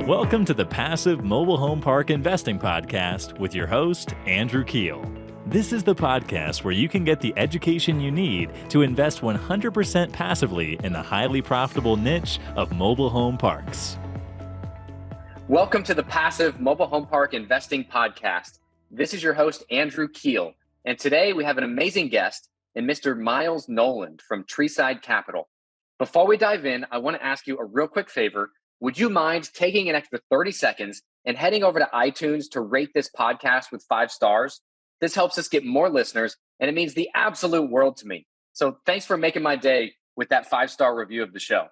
Welcome to the Passive Mobile Home Park Investing Podcast with your host, Andrew Keel. This is the podcast where you can get the education you need to invest 100% passively in the highly profitable niche of mobile home parks. Welcome to the Passive Mobile Home Park Investing Podcast. This is your host, Andrew Keel. And today we have an amazing guest in Mr. Miles Noland from Treeside Capital. Before we dive in, I want to ask you a real quick favor. Would you mind taking an extra 30 seconds and heading over to iTunes to rate this podcast with 5 stars? This helps us get more listeners, and it means the absolute world to me. So thanks for making my day with that 5-star review of the show.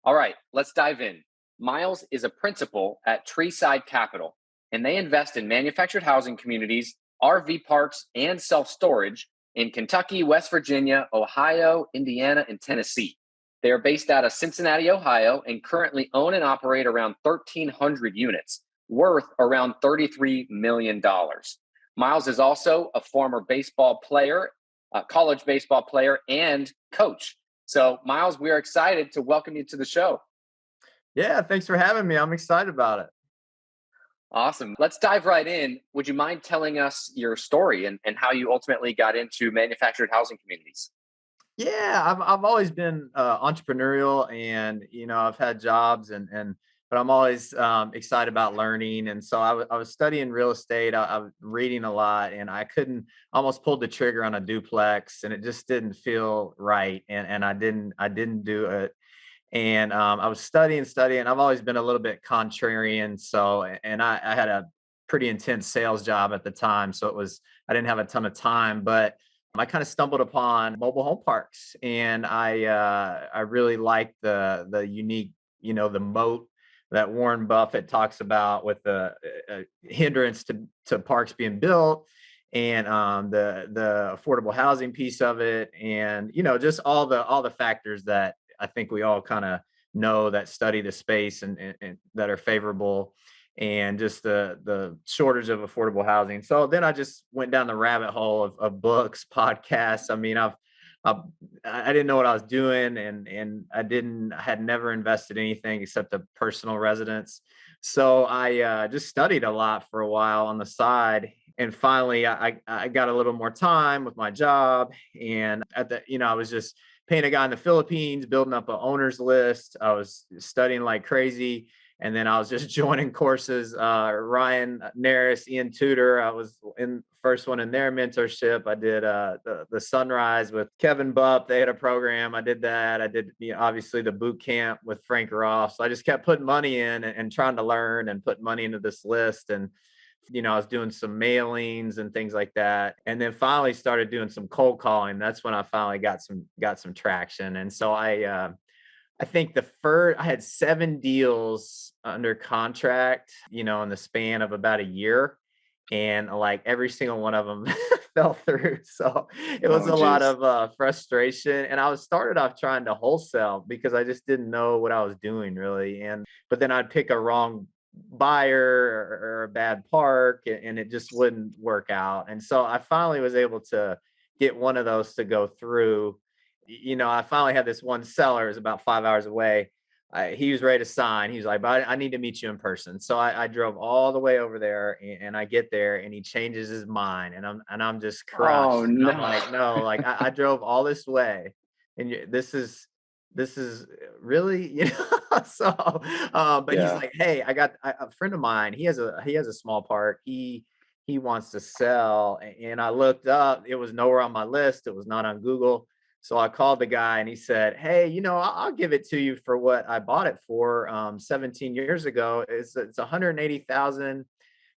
All right, let's dive in. Miles is a principal at Treeside Capital, and they invest in manufactured housing communities, RV parks, and self-storage in Kentucky, West Virginia, Ohio, Indiana, and Tennessee. They are based out of Cincinnati, Ohio, and currently own and operate around 1,300 units, worth around $33 million. Miles is also a former baseball player, college baseball player, and coach. So, Miles, we are excited to welcome you to the show. Yeah, thanks for having me. I'm excited about it. Awesome. Let's dive right in. Would you mind telling us your story and how you ultimately got into manufactured housing communities? Yeah, I've always been entrepreneurial, and I've had jobs, but I'm always excited about learning. And so I was studying real estate. I was reading a lot, and I couldn't almost pulled the trigger on a duplex, and it just didn't feel right, and I didn't do it. And I was studying. I've always been a little bit contrarian. So, and I had a pretty intense sales job at the time. So I didn't have a ton of time, but I kind of stumbled upon mobile home parks, and I really liked the unique, the moat that Warren Buffett talks about with the hindrance to parks being built, and the affordable housing piece of it, and just all the factors that I think we all kind of know that study the space and that are favorable, and just the shortage of affordable housing. So then I just went down the rabbit hole of books, podcasts. I mean, I didn't know what I was doing, and I had never invested anything except a personal residence. So I just studied a lot for a while on the side, and finally I got a little more time with my job, and I was just paying a guy in the Philippines, building up an owner's list. I was studying like crazy. And then I was just joining courses. Ryan Naris, Ian Tudor. I was in first one in their mentorship. I did the Sunrise with Kevin Bupp. They had a program. I did that. I did obviously the boot camp with Frank Ross. So I just kept putting money in and trying to learn and put money into this list. And I was doing some mailings and things like that. And then finally started doing some cold calling. That's when I finally got some traction. And so I think I had 7 deals under contract, in the span of about a year, and like every single one of them fell through. So it was a lot of frustration. And I was started off trying to wholesale because I just didn't know what I was doing really. But then I'd pick a wrong buyer or a bad park, and it just wouldn't work out. And so I finally was able to get one of those to go through. I finally had this one seller, it was about 5 hours away. He was ready to sign. He was like, but I need to meet you in person. So I drove all the way over there, and I get there, and he changes his mind, and I'm just crushed. Oh, no. I'm like, no, like I drove all this way, and this is really, so, but Yeah. he's like, hey, I got a friend of mine. He has a small park. He wants to sell. And I looked up, it was nowhere on my list. It was not on Google. So I called the guy, and he said, hey, I'll give it to you for what I bought it for 17 years ago. It's 180,000,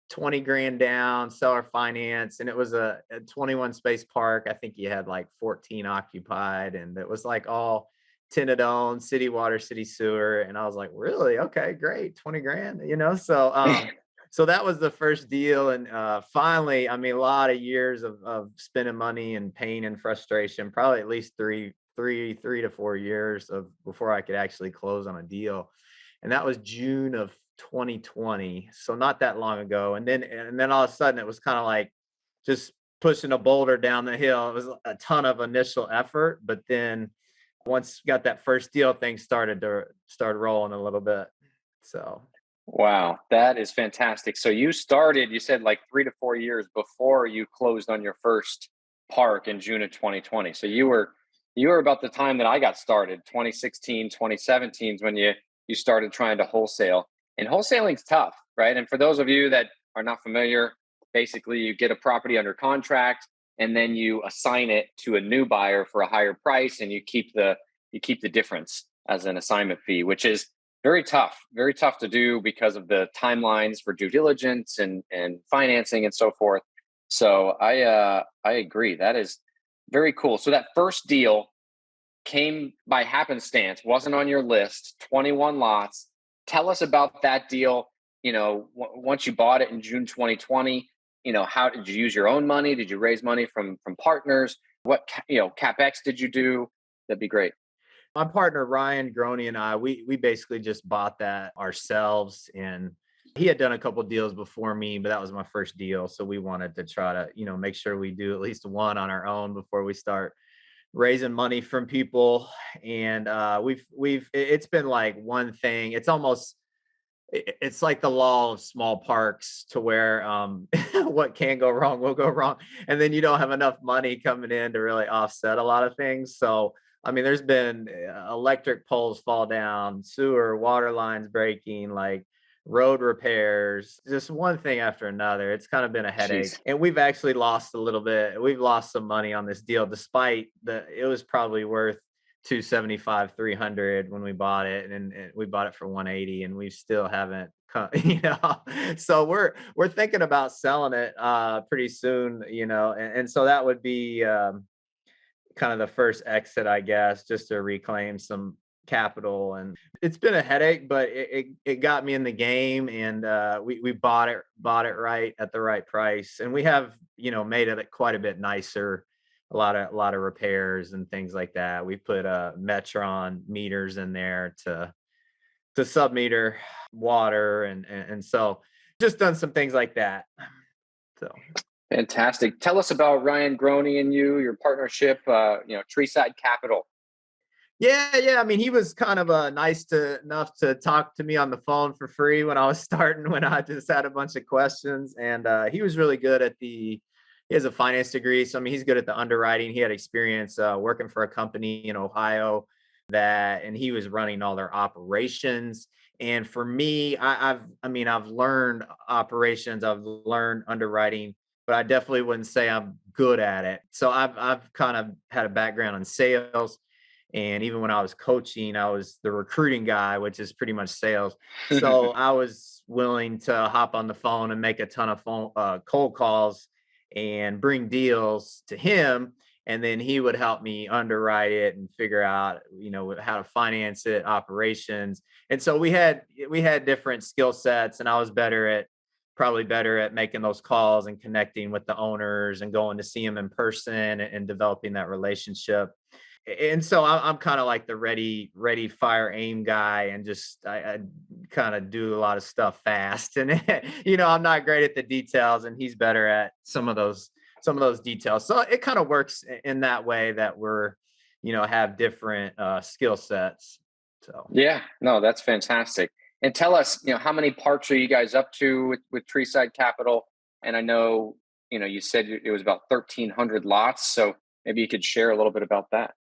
20 grand down, seller finance. And it was a 21 space park. I think he had like 14 occupied, and it was like all tenant owned, city water, city sewer. And I was like, really? Okay, great. 20 grand, so, so that was the first deal. And finally, I mean, a lot of years of spending money and pain and frustration, probably at least three to 4 years before I could actually close on a deal. And that was June of 2020. So not that long ago. And then all of a sudden it was kind of like just pushing a boulder down the hill. It was a ton of initial effort, but then once got that first deal, things started rolling a little bit. So Wow, that is fantastic. So you said like 3 to 4 years before you closed on your first park in June of 2020. So you were about the time that I got started, 2016, 2017 is when you started trying to wholesale. And wholesaling's tough, right? And for those of you that are not familiar, basically you get a property under contract and then you assign it to a new buyer for a higher price and you keep the difference as an assignment fee, which is very tough to do because of the timelines for due diligence and financing and so forth. So I agree. That is very cool. So that first deal came by happenstance, wasn't on your list, 21 lots. Tell us about that deal. Once you bought it in June 2020, how did you use your own money? Did you raise money from partners? What, CapEx did you do? That'd be great. My partner Ryan Groney and I, we basically just bought that ourselves, and he had done a couple deals before me, but that was my first deal. So we wanted to try to, make sure we do at least one on our own before we start raising money from people. And it's been like one thing. It's almost it's like the law of small parks to where what can go wrong will go wrong, and then you don't have enough money coming in to really offset a lot of things. So I mean, there's been electric poles fall down, sewer water lines breaking, like road repairs, just one thing after another. It's kind of been a headache, Jeez. and we've actually lost a little bit. We've lost some money on this deal despite it was probably worth 275, 300 when we bought it, and we bought it for 180, and we still haven't come, so we're thinking about selling it pretty soon, and so that would be kind of the first exit, I guess, just to reclaim some capital. And it's been a headache, but it got me in the game, and we bought it right at the right price, and we have made it quite a bit nicer. A lot of repairs and things like that. We put Metron meters in there to submeter water, and so just done some things like that. So Fantastic. Tell us about Ryan Groney and your partnership, Treeside Capital. yeah. I mean, he was kind of enough to talk to me on the phone for free when I was starting, when I just had a bunch of questions, and he was really good at he has a finance degree, so I mean, he's good at the underwriting. He had experience working for a company in Ohio and he was running all their operations. And for me, I've learned operations, I've learned underwriting, but I definitely wouldn't say I'm good at it. So I've kind of had a background in sales. And even when I was coaching, I was the recruiting guy, which is pretty much sales. So I was willing to hop on the phone and make a ton of cold calls and bring deals to him. And then he would help me underwrite it and figure out, how to finance it, operations. And so we had different skill sets, and I was probably better at making those calls and connecting with the owners and going to see them in person and developing that relationship. And so I'm kind of like the ready, fire, aim guy, and just I kind of do a lot of stuff fast. And I'm not great at the details, and he's better at some of those details. So it kind of works in that way that we're have different skill sets. So Yeah, no, that's fantastic. And tell us, how many parks are you guys up to with Treeside Capital? And I know, you said it was about 1,300 lots. So maybe you could share a little bit about that.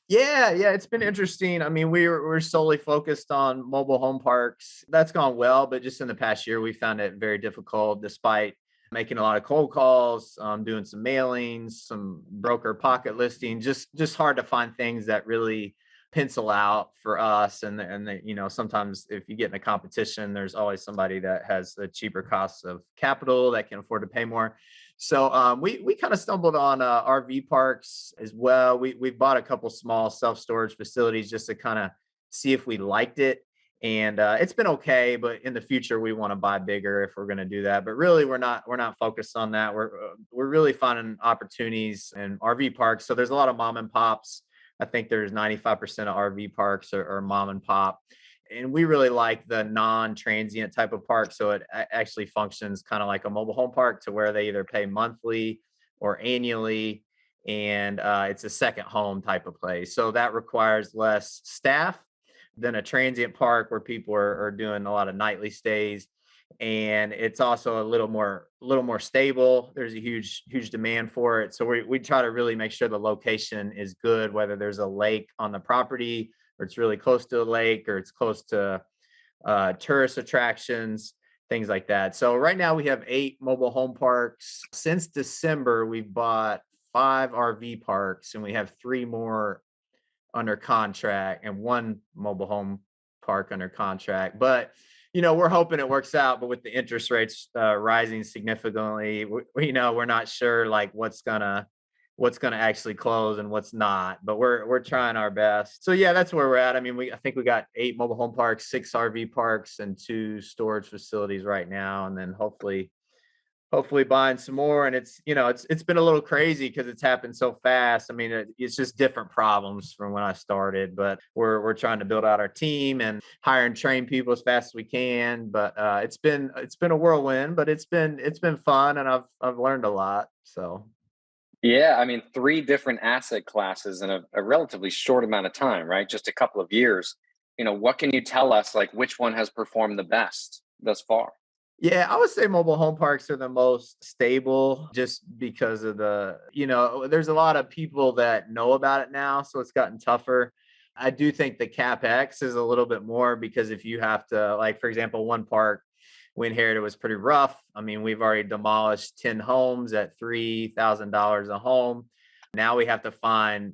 yeah, it's been interesting. I mean, we're solely focused on mobile home parks. That's gone well, but just in the past year, we found it very difficult, despite making a lot of cold calls, doing some mailings, some broker pocket listing. Just hard to find things that really pencil out for us. And sometimes if you get in a competition, there's always somebody that has a cheaper cost of capital that can afford to pay more. So we kind of stumbled on RV parks as well. We bought a couple small self storage facilities just to kind of see if we liked it, and it's been okay. But in the future, we want to buy bigger if we're going to do that. But really, we're not focused on that. We're really finding opportunities in RV parks. So there's a lot of mom and pops. I think there's 95% of RV parks are mom and pop. And we really like the non-transient type of park. So it actually functions kind of like a mobile home park, to where they either pay monthly or annually. And it's a second home type of place. So that requires less staff, than a transient park where people are doing a lot of nightly stays. And it's also a little more stable. There's a huge demand for it. So we try to really make sure the location is good, whether there's a lake on the property or it's really close to a lake or it's close to tourist attractions, things like that. So right now we have 8 mobile home parks. Since December, we've bought 5 RV parks and we have 3 more under contract and 1 mobile home park under contract. But we're hoping it works out. But with the interest rates rising significantly, we're not sure like what's gonna actually close and what's not. But we're trying our best. So yeah, that's where we're at. I mean, I think we got 8 mobile home parks, 6 RV parks, and 2 storage facilities right now, and then hopefully buying some more. And it's been a little crazy because it's happened so fast. I mean, it's just different problems from when I started, but we're trying to build out our team and hire and train people as fast as we can. But it's been a whirlwind, but it's been fun, and I've learned a lot. So Yeah, I mean, 3 different asset classes in a relatively short amount of time, right? Just a couple of years. What can you tell us, like which one has performed the best thus far? yeah, I would say mobile home parks are the most stable just because of there's a lot of people that know about it now, so it's gotten tougher. I do think the CapEx is a little bit more because if you have to, like, for example, one park we inherited was pretty rough. I mean, we've already demolished 10 homes at $3,000 a home. Now we have to find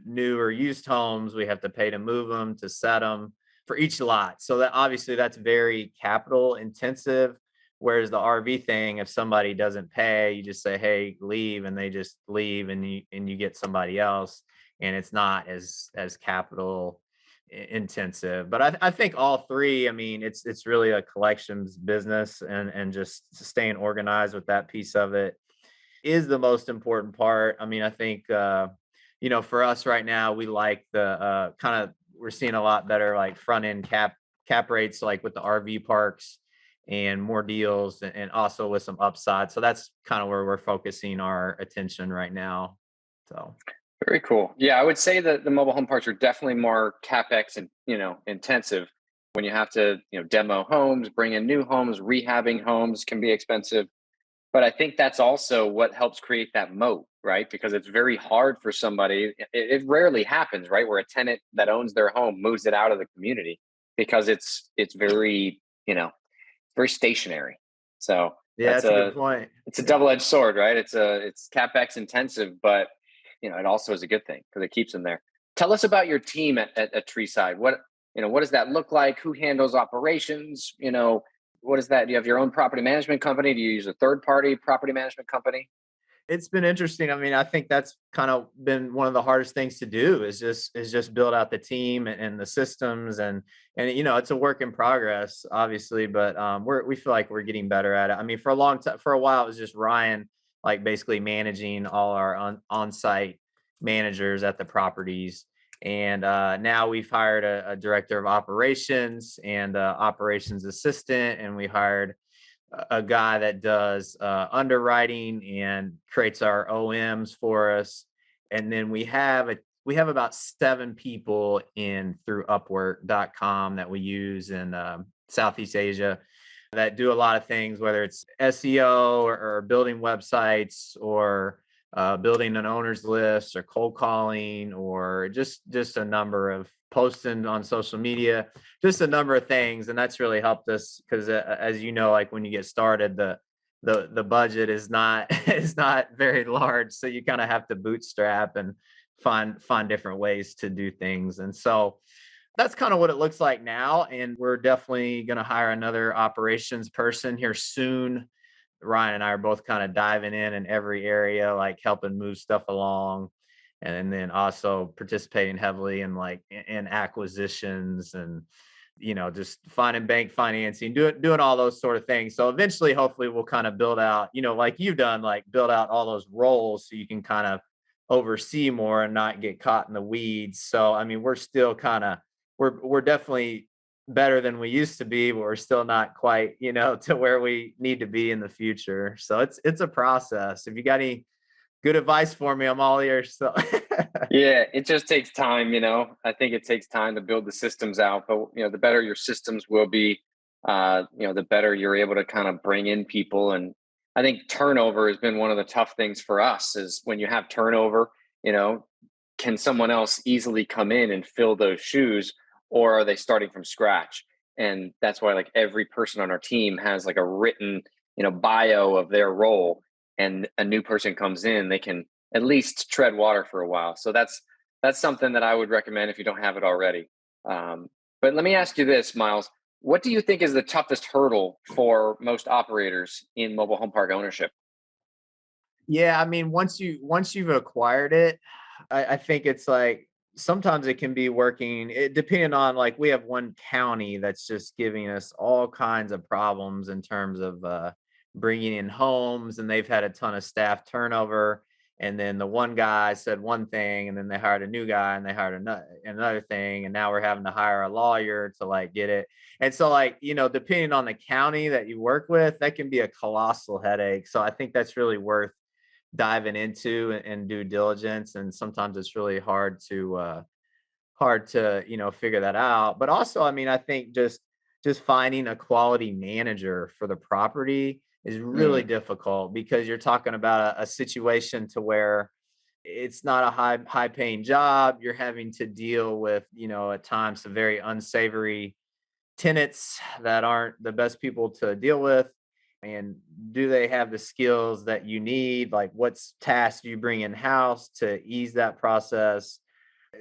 new or used homes. We have to pay to move them, to set them for each lot. So that obviously that's very capital intensive. Whereas the RV thing, if somebody doesn't pay, you just say, "Hey, leave," and they just leave, and you get somebody else, and it's not as capital intensive. But I think all three. I mean, it's really a collections business, and just staying organized with that piece of it is the most important part. I mean, I think for us right now, we like the kind of we're seeing a lot better like front end cap rates, like with the RV parks, and more deals, and also with some upside. So that's kind of where we're focusing our attention right now. So Very cool. Yeah, I would say that the mobile home parks are definitely more capex and intensive. When you have to demo homes, bring in new homes, rehabbing homes can be expensive. But I think that's also what helps create that moat, right? Because it's very hard for somebody. It rarely happens, right, where a tenant that owns their home moves it out of the community because it's very very stationary. So yeah, that's that's a good a point. it's a Yeah. double edged sword, right? It's capex intensive, but it also is a good thing because it keeps them there. Tell us about your team at Treeside. What does that look like? Who handles operations? What is that? Do you have your own property management company? Do you use a third party property management company? It's been interesting. I mean, I think that's kind of been one of the hardest things to do is just build out the team and the systems, and it's a work in progress, obviously, but we feel like we're getting better at it. I mean, for a long time, for a while, it was just Ryan, like basically managing all our on-site managers at the properties. And now we've hired a director of operations and operations assistant, and we hired a guy that does underwriting and creates our OMs for us. And then we have about 7 people in through Upwork.com that we use in Southeast Asia that do a lot of things, whether it's SEO or building websites or building an owner's list or cold calling or just a number of posting on social media, just a number of things. And that's really helped us because as you know, like when you get started, the budget is not is not very large, so you kind of have to bootstrap and find different ways to do things. And so that's kind of what it looks like now. And we're definitely going to hire another operations person here soon. Ryan and I are both kind of diving in every area, like helping move stuff along, and then also participating heavily in like in acquisitions and just finding bank financing, doing all those sort of things. So eventually, hopefully, we'll kind of build out, like you've done, like build out all those roles so you can kind of oversee more and not get caught in the weeds. So I mean, we're still kind of we're definitely better than we used to be, but we're still not quite, to where we need to be in the future. So it's a process. If you got any good advice for me. I'm all ears. So Yeah, it just takes time, I think it takes time to build the systems out, but the better your systems will be, the better you're able to kind of bring in people. And I think turnover has been one of the tough things for us is when you have turnover, you know, can someone else easily come in and fill those shoes, or are they starting from scratch? And that's why like every person on our team has like a written, bio of their role, and a new person comes in, they can at least tread water for a while. So that's something that I would recommend if you don't have it already. Um, but let me ask you this, Miles. What do you think is the toughest hurdle for most operators in mobile home park ownership? yeah, I mean, once you've acquired it, I think it's like sometimes it can be working. It depending on like we have one county that's just giving us all kinds of problems in terms of bringing in homes, and they've had a ton of staff turnover. And then the one guy said one thing, and then they hired a new guy, and they hired another thing, and now we're having to hire a lawyer to like get it. And so, like, depending on the county that you work with, that can be a colossal headache. So I think that's really worth diving into and due diligence. And sometimes it's really hard to figure that out. But also, I mean, I think just finding a quality manager for the property is really Mm, difficult because you're talking about a situation to where it's not a high paying job. You're having to deal with, at times some very unsavory tenants that aren't the best people to deal with. And do they have the skills that you need? Like, what's tasks do you bring in house to ease that process?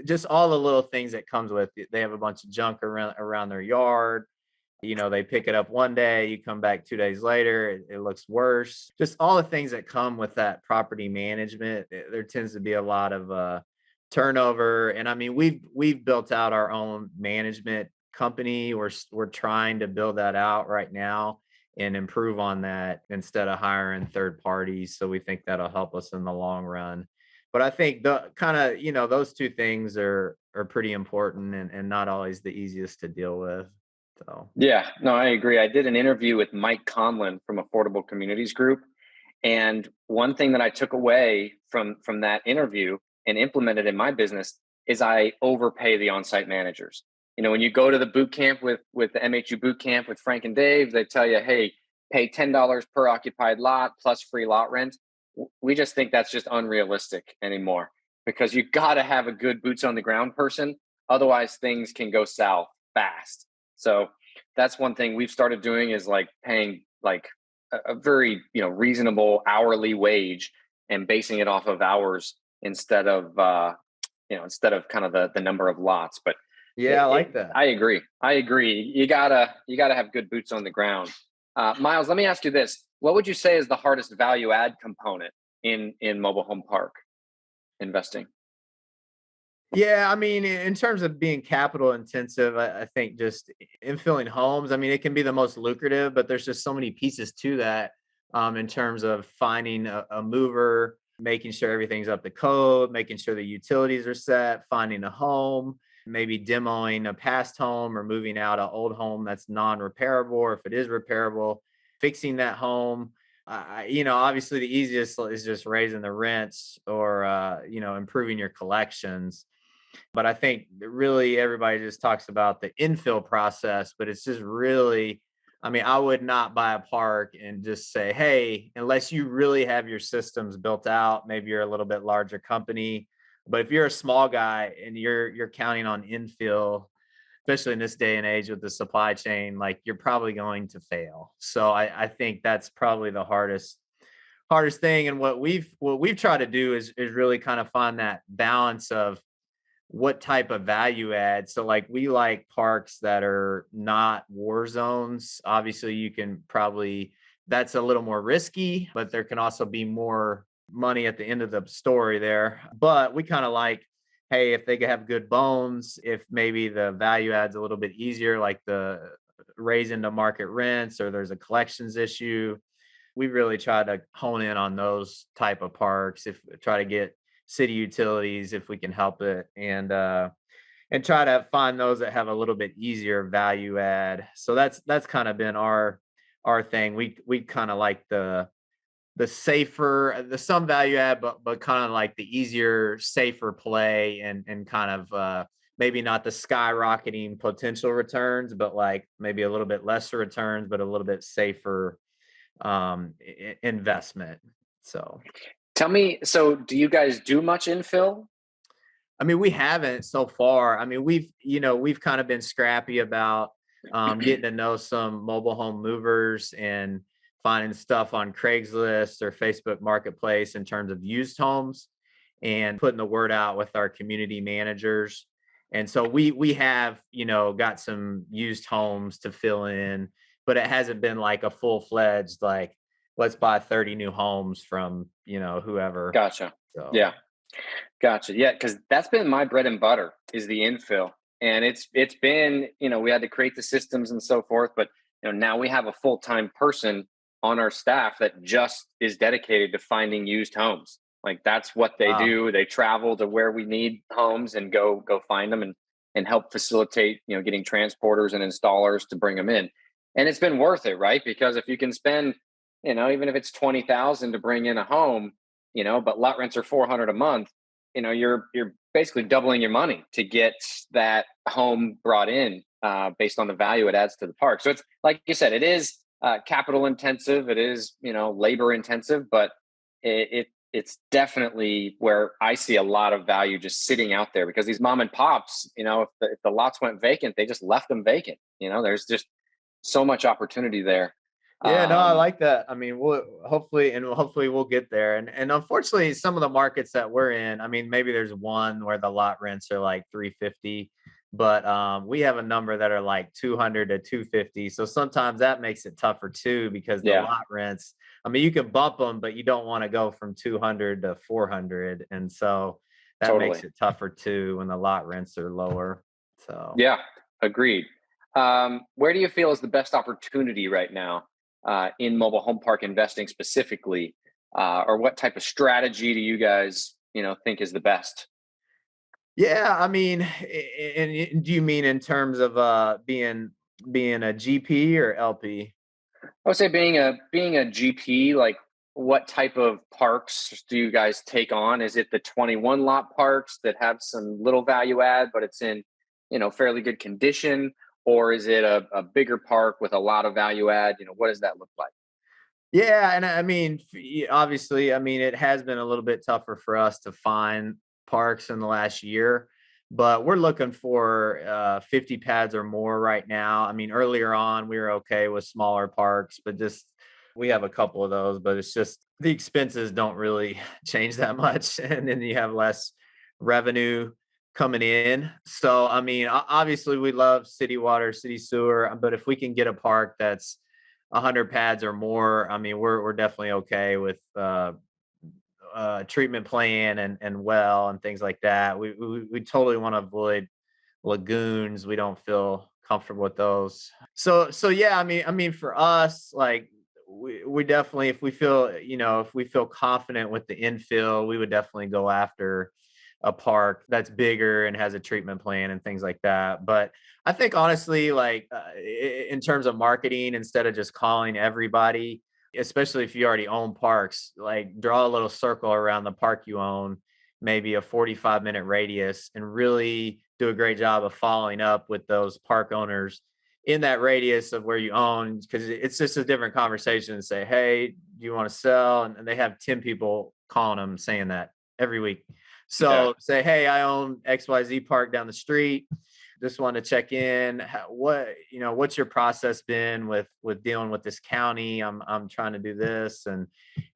Just all the little things that comes with it. They have a bunch of junk around their yard. They pick it up one day, you come back 2 days later, it looks worse. Just all the things that come with that property management. There tends to be a lot of turnover. And I mean, we've built out our own management company. We're trying to build that out right now and improve on that instead of hiring third parties. So we think that'll help us in the long run. But I think the kind of, those two things are pretty important and not always the easiest to deal with. So yeah, no, I agree. I did an interview with Mike Conlon from Affordable Communities Group, and one thing that I took away from that interview and implemented in my business is I overpay the on-site managers. When you go to the boot camp with the MHU boot camp with Frank and Dave, they tell you, hey, pay $10 per occupied lot plus free lot rent. We just think that's just unrealistic anymore, because you got to have a good boots on the ground person. Otherwise, things can go south fast. So that's one thing we've started doing is like paying like a very reasonable hourly wage and basing it off of hours instead of kind of the number of lots. But yeah, I like that. I agree, you gotta have good boots on the ground. Miles, let me ask you this: what would you say is the hardest value add component in mobile home park investing? Yeah, I mean, in terms of being capital intensive, I think just infilling homes, I mean, it can be the most lucrative, but there's just so many pieces to that in terms of finding a mover, making sure everything's up to code, making sure the utilities are set, finding a home, maybe demoing a past home or moving out an old home that's non-repairable, or if it is repairable, fixing that home. Obviously the easiest is just raising the rents or, improving your collections. But I think that really everybody just talks about the infill process, but it's just really, I mean, I would not buy a park and just say, hey, unless you really have your systems built out, maybe you're a little bit larger company. But if you're a small guy and you're counting on infill, especially in this day and age with the supply chain, like you're probably going to fail. So I think that's probably the hardest thing. And what we've tried to do is really kind of find that balance of what type of value add. So like we like parks that are not war zones. Obviously, you can probably that's a little more risky, but there can also be more money at the end of the story there. But we kind of like, hey, if they could have good bones, if maybe the value adds a little bit easier, like the raise into market rents or there's a collections issue, we really try to hone in on those type of parks. If try to get city utilities if we can help it, and try to find those that have a little bit easier value add. So that's kind of been our thing. We kind of like some value add, but kind of like the easier, safer play, and kind of maybe not the skyrocketing potential returns, but like maybe a little bit lesser returns, but a little bit safer investment. So, Tell me, so do you guys do much infill? I mean, we haven't so far. I mean, we've kind of been scrappy about getting to know some mobile home movers and finding stuff on Craigslist or Facebook Marketplace in terms of used homes and putting the word out with our community managers. And so we have, got some used homes to fill in, but it hasn't been like a full-fledged, like, let's buy 30 new homes from, whoever. Gotcha. So Yeah. Gotcha. Yeah, because that's been my bread and butter is the infill. And it's been, we had to create the systems and so forth, but now we have a full-time person on our staff that just is dedicated to finding used homes. Like that's what they wow. do. They travel to where we need homes and go find them and help facilitate, getting transporters and installers to bring them in. And it's been worth it, right? Because if you can spend, even if it's 20,000 to bring in a home, but lot rents are 400 a month, you're basically doubling your money to get that home brought in based on the value it adds to the park. So it's like you said, it is capital intensive, it is labor intensive, but it's definitely where I see a lot of value just sitting out there because these mom and pops, if the lots went vacant, they just left them vacant. There's just so much opportunity there. Yeah, no, I like that. I mean, hopefully we'll get there. And unfortunately, some of the markets that we're in, I mean, maybe there's one where the lot rents are like 350, but we have a number that are like 200 to 250. So sometimes that makes it tougher too because the Yeah, lot rents, I mean, you can bump them, but you don't want to go from 200 to 400. And so that totally. makes it tougher too when the lot rents are lower. So Yeah, agreed. Where do you feel is the best opportunity right now in mobile home park investing specifically, or what type of strategy do you guys, think is the best? yeah, I mean, and do you mean in terms of being a GP or LP? I would say being a GP, like what type of parks do you guys take on? Is it the 21 lot parks that have some little value add, but it's in, fairly good condition? Or is it a bigger park with a lot of value add? What does that look like? Yeah, and I mean, obviously, I mean, it has been a little bit tougher for us to find parks in the last year, but we're looking for 50 pads or more right now. I mean, earlier on, we were okay with smaller parks, but just we have a couple of those, but it's just the expenses don't really change that much, and then you have less revenue coming in. So, I mean, obviously, we love city water, city sewer, but if we can get a park that's 100 pads or more, I mean, we're definitely okay with treatment plan and well and things like that. We totally want to avoid lagoons. We don't feel comfortable with those. So yeah, I mean for us, like we definitely, if we feel confident with the infill, we would definitely go after a park that's bigger and has a treatment plan and things like that. But I think honestly, like in terms of marketing, instead of just calling everybody, especially if you already own parks, like draw a little circle around the park you own, maybe a 45-minute radius, and really do a great job of following up with those park owners in that radius of where you own, because it's just a different conversation and say, hey, do you want to sell? And they have 10 people calling them saying that every week. Yeah. So say, hey, I own XYZ park down the street. Just want to check in. What's your process been with dealing with this county? I'm trying to do this. And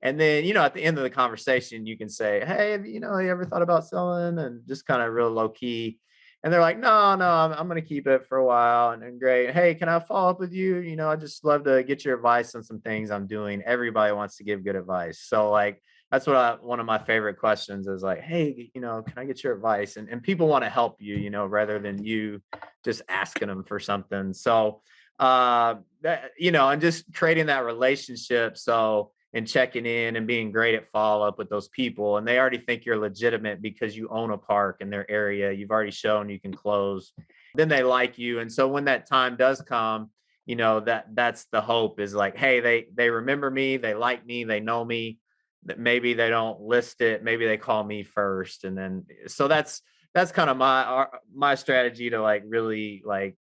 then, at the end of the conversation, you can say, hey, you ever thought about selling? And just kind of real low key. And they're like, no, I'm going to keep it for a while. And great. Hey, can I follow up with you? I just love to get your advice on some things I'm doing. Everybody wants to give good advice. So like, that's one of my favorite questions is like, hey, can I get your advice? And people want to help you, rather than you just asking them for something. So, and just creating that relationship. So, and checking in and being great at follow up with those people. And they already think you're legitimate because you own a park in their area. You've already shown you can close. Then they like you. And so when that time does come, that's the hope is like, hey, they remember me, they like me, they know me, that maybe they don't list it, maybe they call me first. And then so that's kind of my strategy to like really like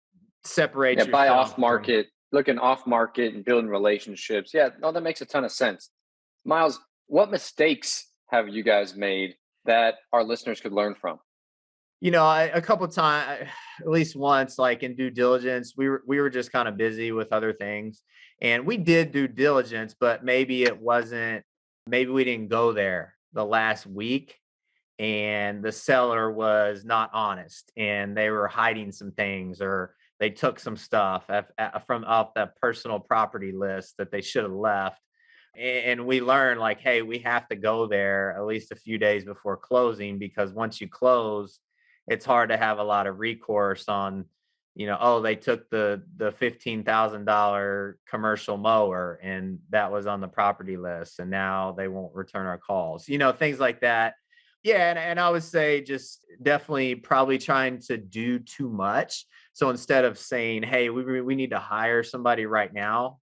separate Yeah, buy yourself off from. market, looking off market and building relationships. Yeah, no, that makes a ton of sense. Miles, what mistakes have you guys made that our listeners could learn from? A couple times, at least once, like in due diligence, we were just kind of busy with other things, and we did due diligence, but maybe we didn't go there the last week, and the seller was not honest, and they were hiding some things, or they took some stuff from off that personal property list that they should have left. And we learned like, hey, we have to go there at least a few days before closing, because once you close, it's hard to have a lot of recourse on, oh, they took the $15,000 commercial mower and that was on the property list, and now they won't return our calls, things like that. Yeah, and I would say just definitely probably trying to do too much. So instead of saying, hey, we need to hire somebody right now,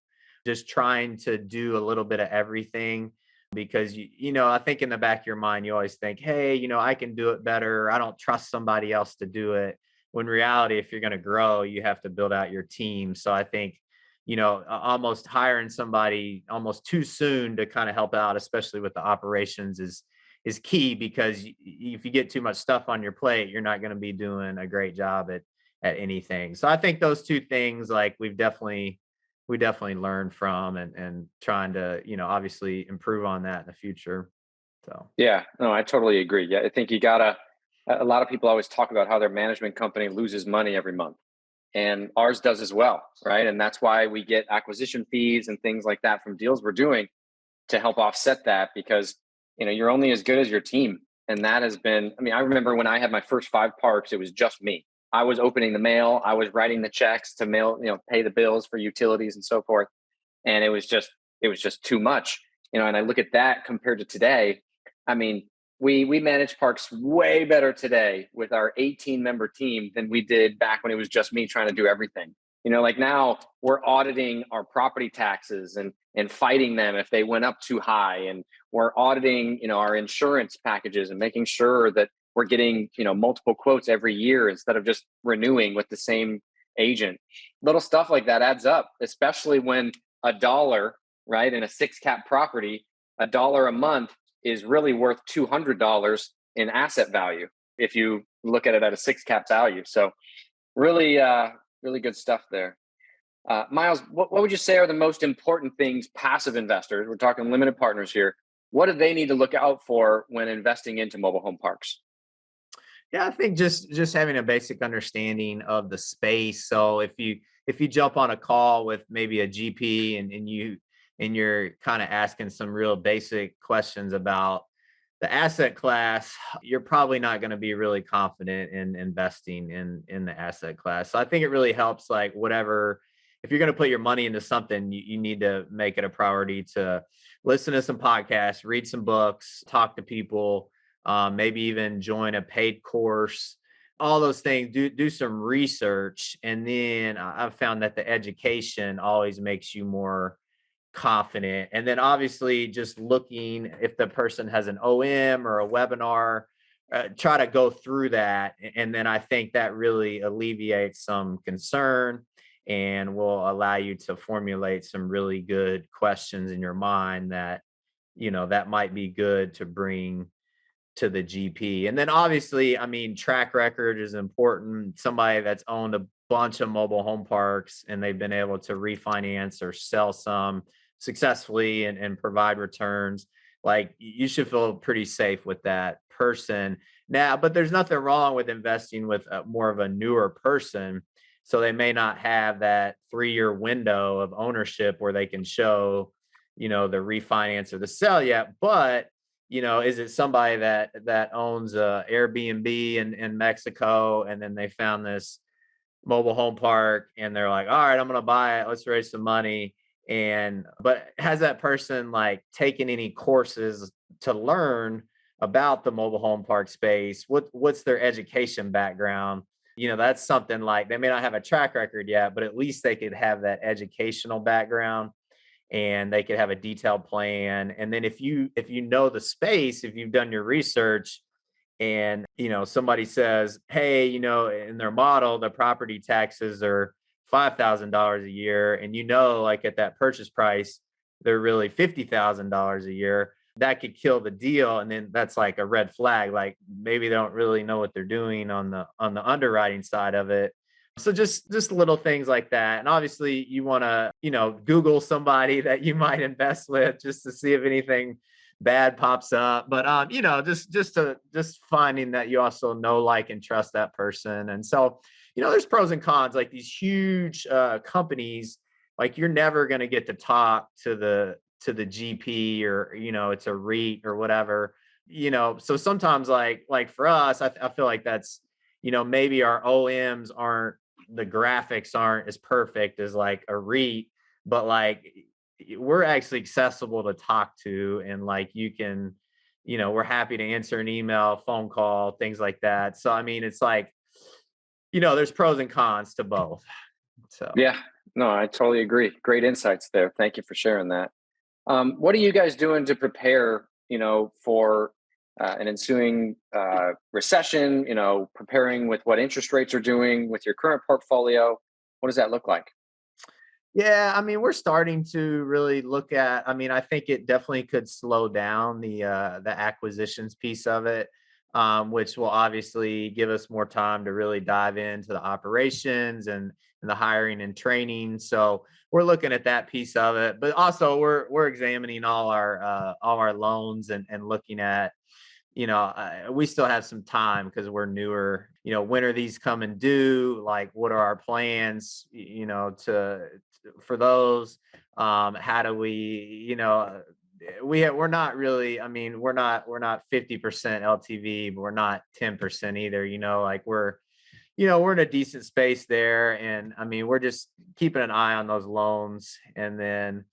just trying to do a little bit of everything, because I think in the back of your mind you always think, hey, I can do it better, I don't trust somebody else to do it. When reality, if you're going to grow, you have to build out your team. So I think almost hiring somebody almost too soon to kind of help out, especially with the operations, is key, because if you get too much stuff on your plate, you're not going to be doing a great job at anything. So I think those two things, like we definitely learned from, and trying to, obviously improve on that in the future. So Yeah, no, I totally agree. Yeah, I think you gotta. A lot of people always talk about how their management company loses money every month, and ours does as well, right? And that's why we get acquisition fees and things like that from deals we're doing to help offset that, because you're only as good as your team. And that has been, I mean, I remember when I had my first 5 parks, it was just me. I was opening the mail, I was writing the checks to mail, pay the bills for utilities and so forth. And it was just too much. And I look at that compared to today. I mean, we manage parks way better today with our 18-member team than we did back when it was just me trying to do everything. Like now we're auditing our property taxes and fighting them if they went up too high, and we're auditing our insurance packages and making sure that we're getting multiple quotes every year instead of just renewing with the same agent. Little stuff like that adds up, especially when a dollar, right, in a 6 cap property, a dollar a month is really worth $200 in asset value if you look at it at a 6 cap value. So really, really good stuff there. Miles, what would you say are the most important things passive investors, we're talking limited partners here, what do they need to look out for when investing into mobile home parks? yeah, I think just having a basic understanding of the space. So if you jump on a call with maybe a GP, and you're kind of asking some real basic questions about the asset class, you're probably not going to be really confident in investing in the asset class. So I think it really helps, like, whatever, if you're going to put your money into something, you need to make it a priority to listen to some podcasts, read some books, talk to people, maybe even join a paid course, all those things. Do some research, and then I've found that the education always makes you more confident. And then obviously just looking if the person has an OM or a webinar, try to go through that. And then I think that really alleviates some concern and will allow you to formulate some really good questions in your mind that, that might be good to bring to the GP. And then obviously, I mean, track record is important. Somebody that's owned a bunch of mobile home parks and they've been able to refinance or sell some successfully and provide returns, like, you should feel pretty safe with that person. Now, but there's nothing wrong with investing with more of a newer person. So they may not have that 3-year window of ownership where they can show, the refinance or the sell yet. But is it somebody that owns a Airbnb in Mexico, and then they found this mobile home park and they're like, all right, I'm going to buy it, let's raise some money. And but has that person like taken any courses to learn about the mobile home park space? What's their education background? That's something like they may not have a track record yet, but at least they could have that educational background and they could have a detailed plan. And then if you know the space, if you've done your research and somebody says, hey, in their model, the property taxes are $5,000 a year, and like at that purchase price, they're really $50,000 a year, that could kill the deal. And then that's like a red flag. Like maybe they don't really know what they're doing on the underwriting side of it. So just little things like that. And obviously you want to, Google somebody that you might invest with just to see if anything bad pops up. But just finding that you also know, like, and trust that person. And so, there's pros and cons. Like these huge companies, like you're never going to get to talk to the GP or it's a REIT or whatever. So sometimes like for us, I feel like that's maybe our OMs aren't, the graphics aren't as perfect as like a REIT, but like we're actually accessible to talk to, and like you can, we're happy to answer an email, phone call, things like that. So I mean, it's like, there's pros and cons to both. So yeah, no, I totally agree. Great insights there. Thank you for sharing that. What are you guys doing to prepare, for an ensuing recession? Preparing with what interest rates are doing with your current portfolio. What does that look like? yeah, I mean, we're starting to really look at. I mean, I think it definitely could slow down the acquisitions piece of it, which will obviously give us more time to really dive into the operations and the hiring and training. So we're looking at that piece of it, but also we're examining all our loans and looking at, we still have some time because we're newer. When are these coming due? Like, what are our plans? For those. How do we? We're not really. I mean, we're not 50% LTV, but we're not 10% either. Like we're in a decent space there, and I mean, we're just keeping an eye on those loans, and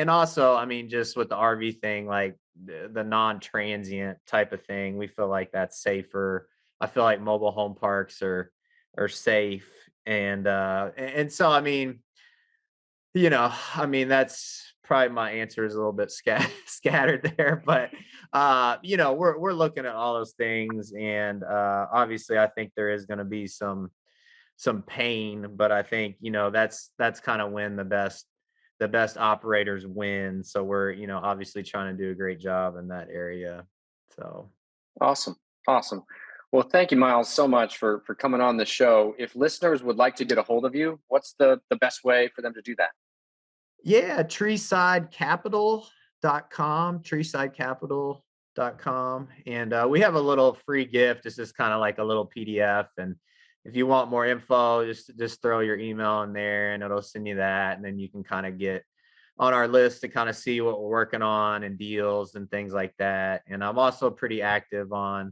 also, I mean, just with the RV thing, like the non-transient type of thing, we feel like that's safer. I feel like mobile home parks are safe, and so I mean that's probably my answer is a little bit scattered there, but we're looking at all those things, and obviously, I think there is going to be some pain, but I think that's kind of when the best operators win. So we're, obviously trying to do a great job in that area. So Awesome. Awesome. Well, thank you, Miles, so much for coming on the show. If listeners would like to get a hold of you, what's the best way for them to do that? yeah, treesidecapital.com. And we have a little free gift. It's just kind of like a little PDF. And if you want more info, just throw your email in there and it'll send you that. And then you can kind of get on our list to kind of see what we're working on and deals and things like that. And I'm also pretty active on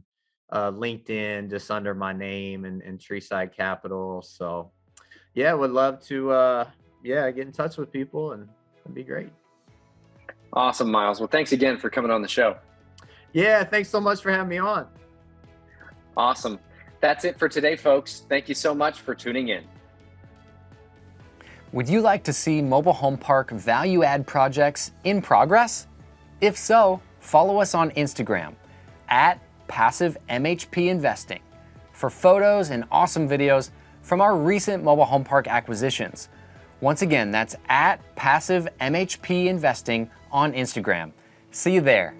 LinkedIn, just under my name and Treeside Capital. So yeah, would love to get in touch with people, and it'd be great. Awesome, Miles. Well, thanks again for coming on the show. Yeah, thanks so much for having me on. Awesome. That's it for today, folks. Thank you so much for tuning in. Would you like to see mobile home park value add projects in progress? If so, follow us on Instagram at Passive MHP Investing for photos and awesome videos from our recent mobile home park acquisitions. Once again, that's at Passive MHP Investing on Instagram. See you there.